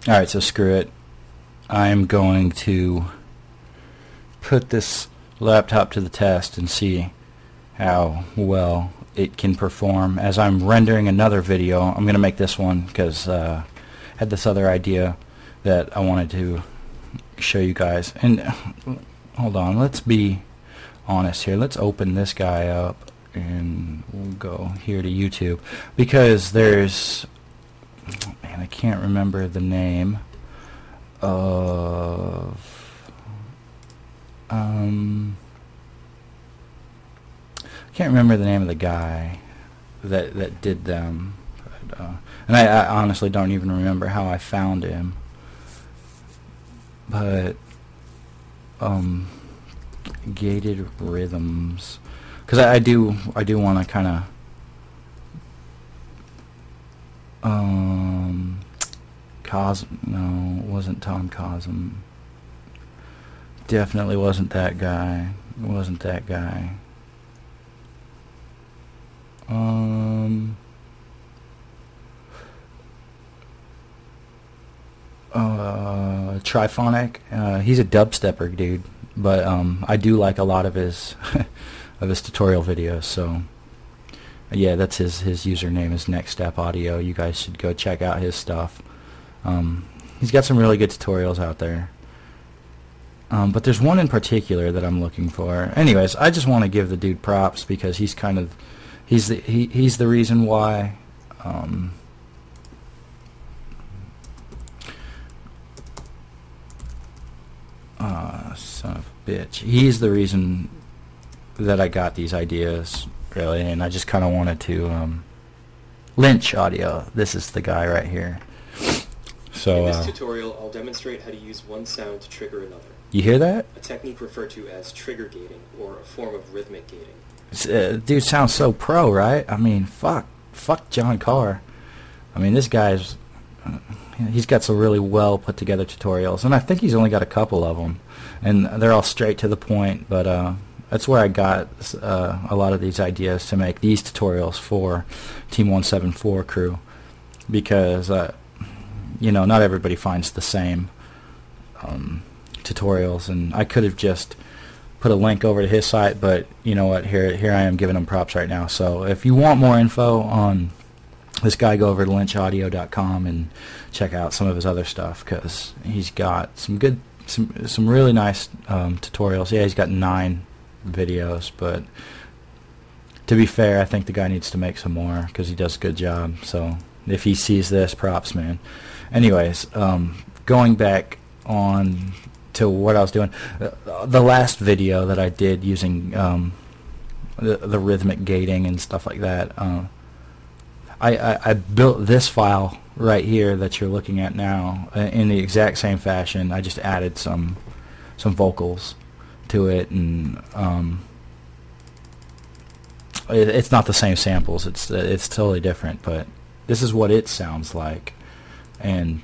Alright, so screw it. I'm going to put this laptop to the test and see how well it can perform. As I'm rendering another video, I'm going to make this one because I had this other idea that I wanted to show you guys. And hold on, let's be honest here. Let's open this guy up and we'll go here to YouTube, because there's, man, I can't remember the name of I can't remember the name of the guy that did them, but, and I honestly don't even remember how I found him, but Gated Rhythms, because I do want to kind of no, it wasn't Tom Cosm. Definitely wasn't that guy. It wasn't that guy. Triphonic. He's a dubstepper dude, but I do like a lot of his of his tutorial videos. So yeah, that's his username is Next Step Audio. You guys should go check out his stuff. He's got some really good tutorials out there. But there's one in particular that I'm looking for. Anyways, I just want to give the dude props because he's kind of he's the reason why son of a bitch. He's the reason that I got these ideas, really, and I just kind of wanted to Lynch Audio. This is the guy right here. So in this tutorial, I'll demonstrate how to use one sound to trigger another. You hear that? A technique referred to as trigger gating, or a form of rhythmic gating. Dude sounds so pro, right? I mean, fuck John Carr. I mean, this guy's he's got some really well put together tutorials, and I think he's only got a couple of them, and they're all straight to the point. But that's where I got a lot of these ideas to make these tutorials for Team 174 crew, because you know, not everybody finds the same tutorials, and I could have just put a link over to his site, but you know what, here I am giving him props right now. So if you want more info on this guy, go over to lynchaudio.com and check out some of his other stuff, because he's got some really nice tutorials. Yeah, he's got 9 videos, but to be fair, I think the guy needs to make some more because he does a good job. So if he sees this, props, man. Anyways, going back on to what I was doing, the last video that I did using the rhythmic gating and stuff like that, I built this file right here that you're looking at now in the exact same fashion. I just added some vocals to it, and it's not the same samples. It's totally different, but this is what it sounds like. And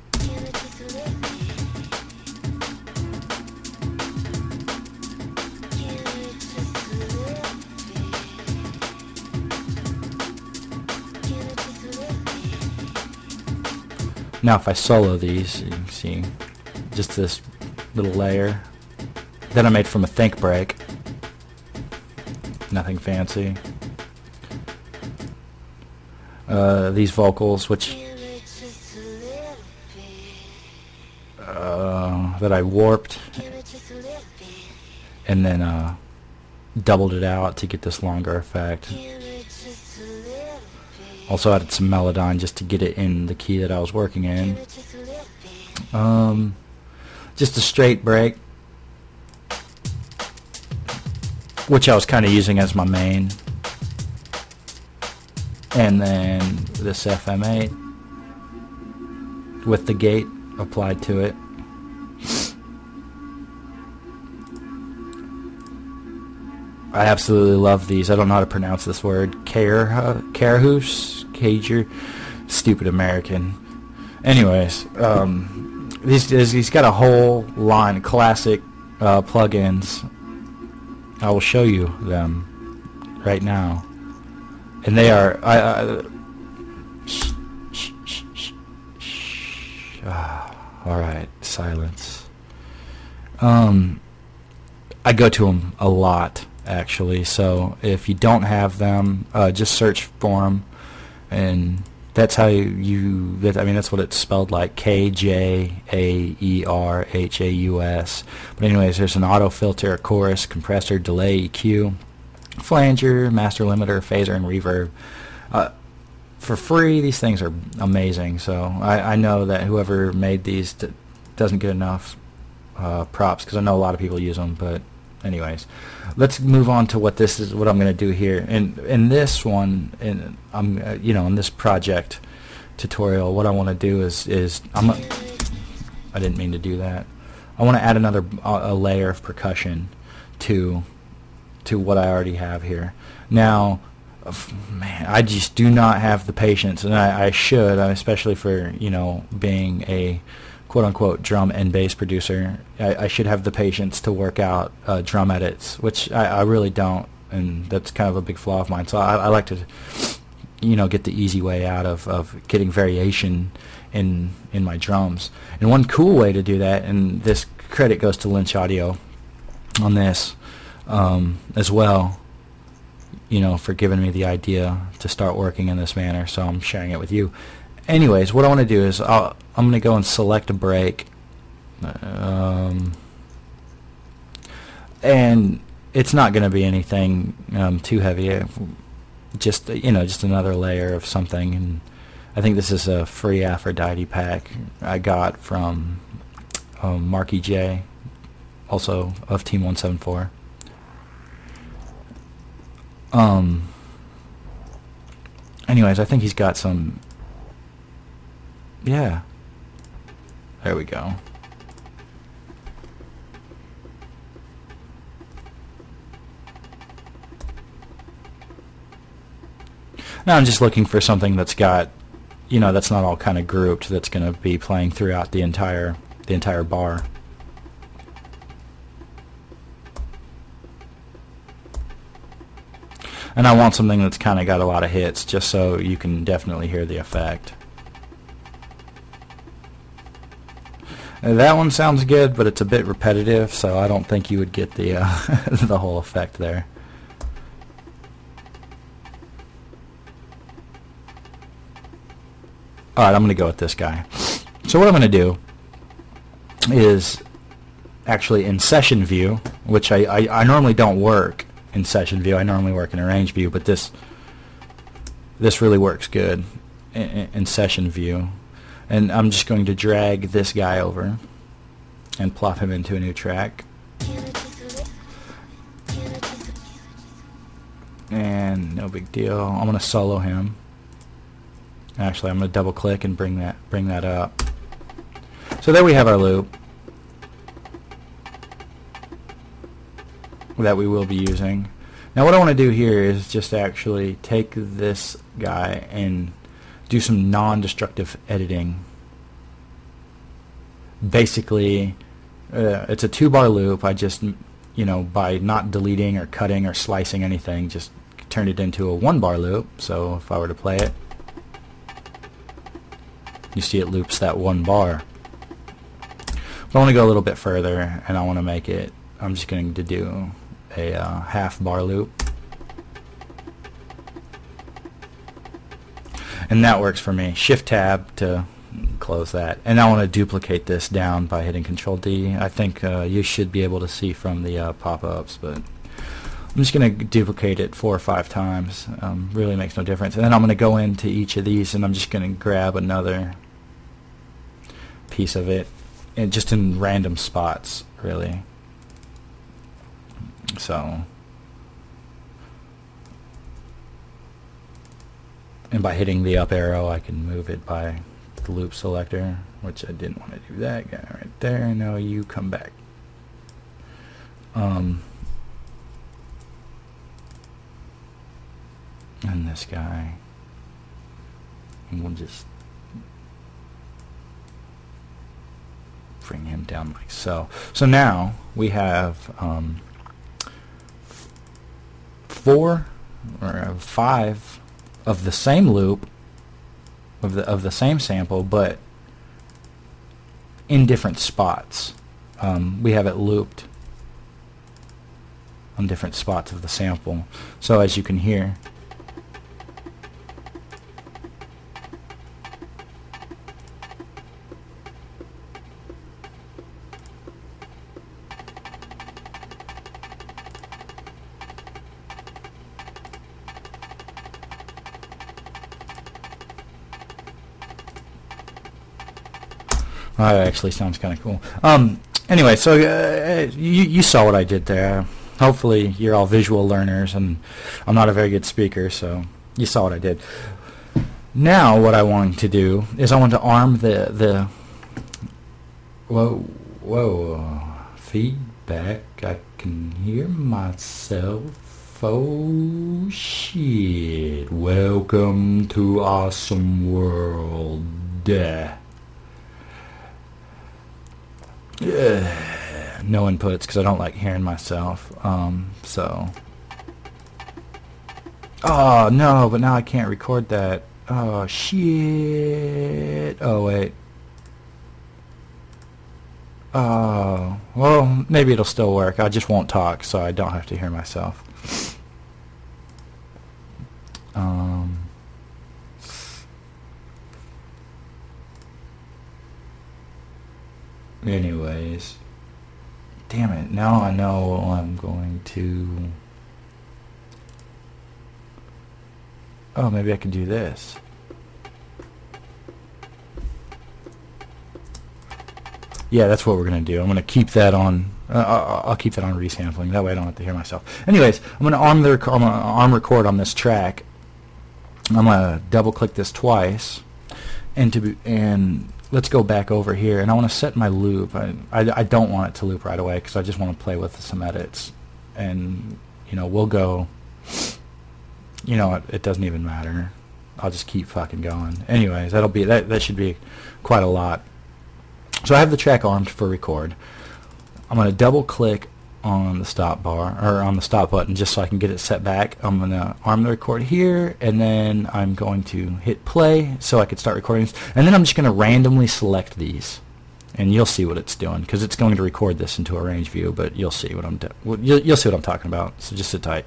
now if I solo these, you can see just this little layer that I made from a Think Break. Nothing fancy. These vocals, which that I warped and then doubled it out to get this longer effect. Also added some Melodyne just to get it in the key that I was working in. Just a straight break, which I was kind of using as my main. And then this FM8 with the gate applied to it. I absolutely love these. I don't know how to pronounce this word. Carahus? Cager? Stupid American. Anyways, he's got a whole line of classic plugins. I will show you them right now. And they are... Alright, silence. I go to them a lot, actually, so if you don't have them, just search for them, and that's how I mean, that's what it's spelled like, KJAERHAUS. But anyways, there's an auto filter, a chorus, compressor, delay, EQ, flanger, master limiter, phaser, and reverb. For free, these things are amazing, so I know that whoever made these doesn't get enough props, because I know a lot of people use them. But anyways, let's move on to what I'm going to do here. In this one, in this project tutorial, what I want to do is I didn't mean to do that. I want to add a layer of percussion to what I already have here. Now, man, I just do not have the patience, and I should, especially for being a quote-unquote drum and bass producer. I should have the patience to work out drum edits, which I really don't, and that's kind of a big flaw of mine. So I like to get the easy way out of getting variation in my drums. And one cool way to do that, and this credit goes to Lynch Audio on this as well, for giving me the idea to start working in this manner, so I'm sharing it with you. Anyways, what I want to do is I'm going to go and select a break, and it's not going to be anything too heavy, just another layer of something. And I think this is a free Aphrodite pack I got from Marky J, also of Team 174. Anyways, I think he's got some. Yeah. There we go. Now I'm just looking for something that's got, that's not all kind of grouped, that's going to be playing throughout the entire bar. And I want something that's kind of got a lot of hits, just so you can definitely hear the effect. That one sounds good, but it's a bit repetitive, so I don't think you would get the the whole effect there. Alright, I'm going to go with this guy. So what I'm going to do is actually in session view, which I normally don't work in session view. I normally work in arrange view, but this really works good in session view. And I'm just going to drag this guy over and plop him into a new track. And no big deal. I'm going to solo him. Actually, I'm going to double click and bring that up. So there we have our loop that we will be using. Now what I want to do here is just actually take this guy and do some non-destructive editing. Basically, it's a 2-bar loop. I just, by not deleting or cutting or slicing anything, just turned it into a 1-bar loop. So if I were to play it, you see it loops that 1 bar. But I want to go a little bit further, and I want to make it, I'm just going to do a half-bar loop. And that works for me. Shift-Tab to close that. And I want to duplicate this down by hitting Control-D. I think you should be able to see from the pop-ups, but I'm just going to duplicate it 4 or 5 times. Really makes no difference. And then I'm going to go into each of these, and I'm just going to grab another piece of it, and just in random spots, really. So, and by hitting the up arrow, I can move it by the loop selector, which I didn't want to do that guy right there. No, you come back. And this guy, and we'll just bring him down like so. So now we have 4 or 5 of the same loop of the same sample, but in different spots. We have it looped on different spots of the sample. So as you can hear, that actually sounds kind of cool. Anyway, so you saw what I did there. Hopefully you're all visual learners, and I'm not a very good speaker, so you saw what I did. Now what I want to do is I want to arm the whoa, feedback. I can hear myself. Oh shit. Welcome to Awesome World. No inputs because I don't like hearing myself. So. Oh no, but now I can't record that. Oh shit. Oh wait. Oh, well, maybe it'll still work. I just won't talk, so I don't have to hear myself. Anyways, damn it, now I know I'm going to... Oh, maybe I can do this. Yeah, that's what we're going to do. I'm going to keep that on... I'll keep that on resampling. That way I don't have to hear myself. Anyways, I'm going to arm record on this track. I'm going to double click this twice, and let's go back over here, and I want to set my loop. I don't want it to loop right away because I just want to play with some edits, and we'll go. It doesn't even matter. I'll just keep fucking going. Anyways, that should be quite a lot. So I have the track armed for record. I'm going to double click on the stop bar, or on the stop button, just so I can get it set back. I'm going to arm the record here, and then I'm going to hit play so I can start recording this. And then I'm just going to randomly select these, and you'll see what it's doing because it's going to record this into a range view. But you'll see what you'll see what I'm talking about. So just sit tight.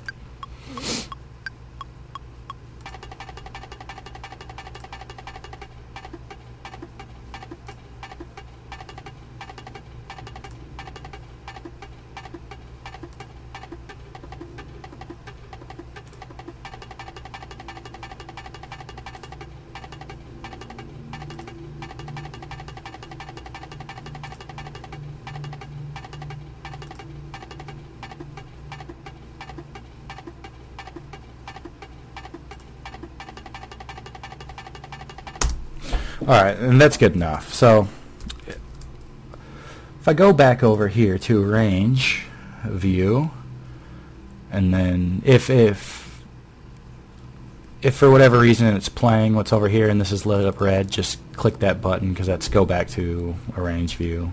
Alright, and that's good enough. So if I go back over here to range view, and then if for whatever reason it's playing what's over here and this is lit up red, just click that button because that's go back to a range view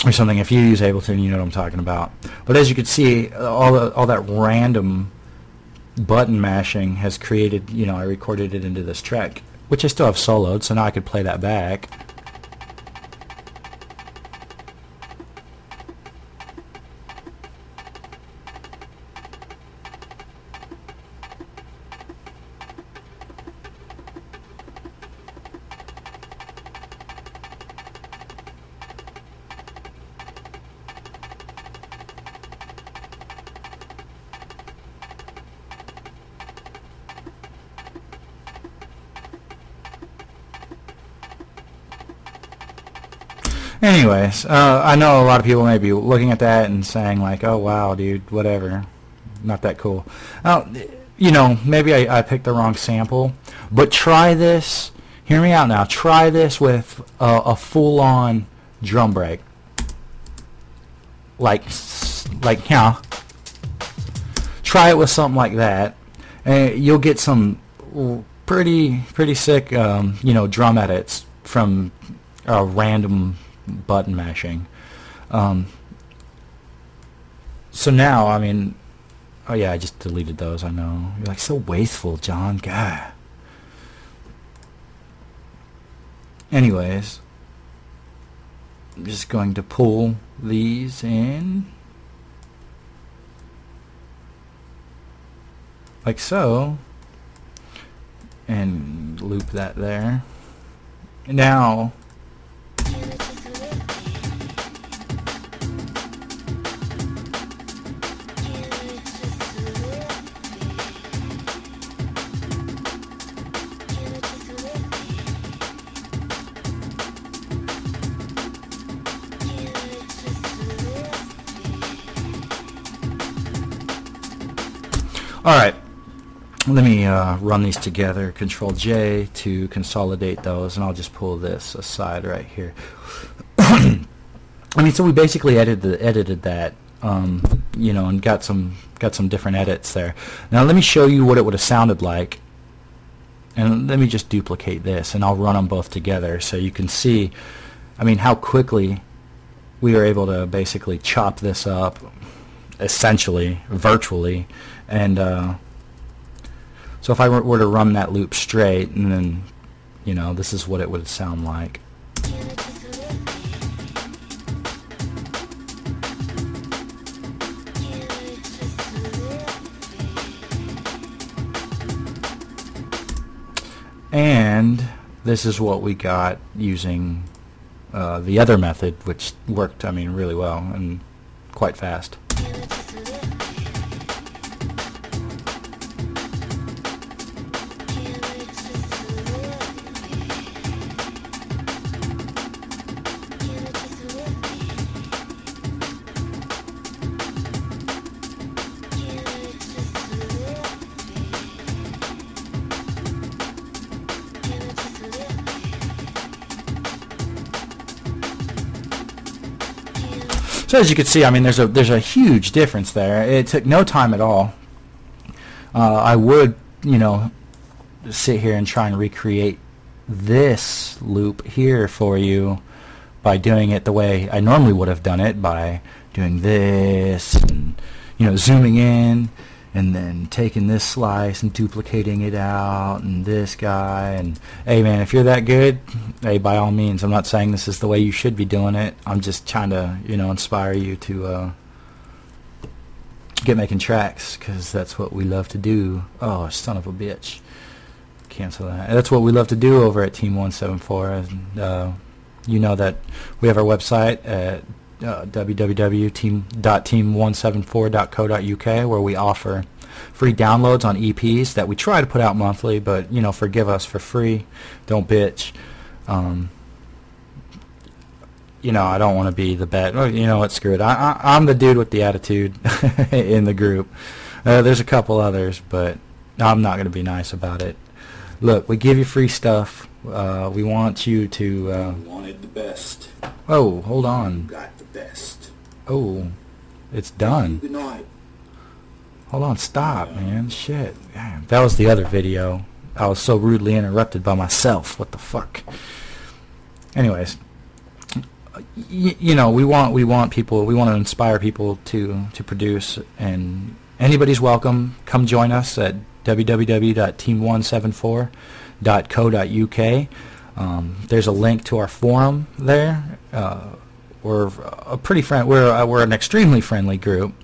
or something. If you use Ableton, you know what I'm talking about. But as you can see, all that random button mashing has created, I recorded it into this track, which I still have soloed, so now I could play that back. Anyways, I know a lot of people may be looking at that and saying like, oh wow, dude, whatever, not that cool. Maybe I picked the wrong sample, but try this, hear me out now, try this with a full-on drum break. Like, try it with something like that, and you'll get some pretty sick, drum edits from random button mashing. So now, oh yeah, I just deleted those. I know you're like, so wasteful, John. God. Anyways, I'm just going to pull these in like so and loop that there. Now alright, let me run these together. Control J to consolidate those, and I'll just pull this aside right here. I mean, so we basically edited that, you know, and got some different edits there. Now let me show you what it would have sounded like, and let me just duplicate this, and I'll run them both together so you can see, I mean, how quickly we were able to basically chop this up, essentially, virtually, and so if I were to run that loop straight, and then, you know, this is what it would sound like. And this is what we got using the other method, which worked, I mean, really well and quite fast. So as you can see, I mean, there's a huge difference there. It took no time at all. I would, you know, sit here and try and recreate this loop here for you by doing it the way I normally would have done it, by doing this and, you know, zooming in and then taking this slice and duplicating it out, and this guy, and hey man, if you're that good, hey, by all means. I'm not saying this is the way you should be doing it. I'm just trying to, you know, inspire you to get making tracks, because that's what we love to do. Oh, son of a bitch. Cancel that. That's what we love to do over at Team 174. And, you know that we have our website at www.team174.co.uk, where we offer free downloads on EPs that we try to put out monthly, but, you know, forgive us for free. Don't bitch. You know, I don't want to be the bad. Well, you know what? Screw it. I'm the dude with the attitude in the group. There's a couple others, but I'm not going to be nice about it. Look, we give you free stuff. We want you to... wanted the best. Oh, hold on. You got the best. Oh, it's done. Good night. Hold on, stop, man. Shit. Damn, that was the other video. I was so rudely interrupted by myself. What the fuck? Anyways, you know, we want people. We want to inspire people to produce, and anybody's welcome. Come join us at www.team174.co.uk. There's a link to our forum there. We're a pretty we're an extremely friendly group.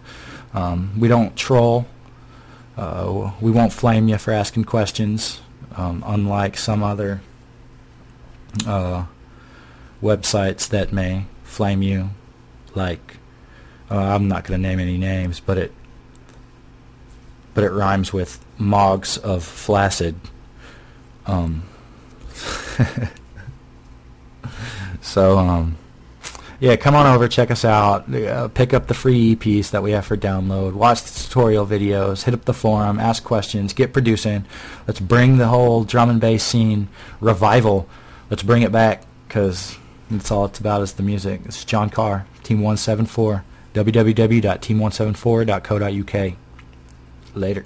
We don't troll. We won't flame you for asking questions, unlike some other websites that may flame you. Like, I'm not going to name any names, but it rhymes with Moggs of Flaccid. So, yeah, come on over, check us out, pick up the free EPs that we have for download, watch the tutorial videos, hit up the forum, ask questions, get producing. Let's bring the whole drum and bass scene revival. Let's bring it back, because that's all it's about, is the music. This is John Carr, Team 174, www.team174.co.uk. Later.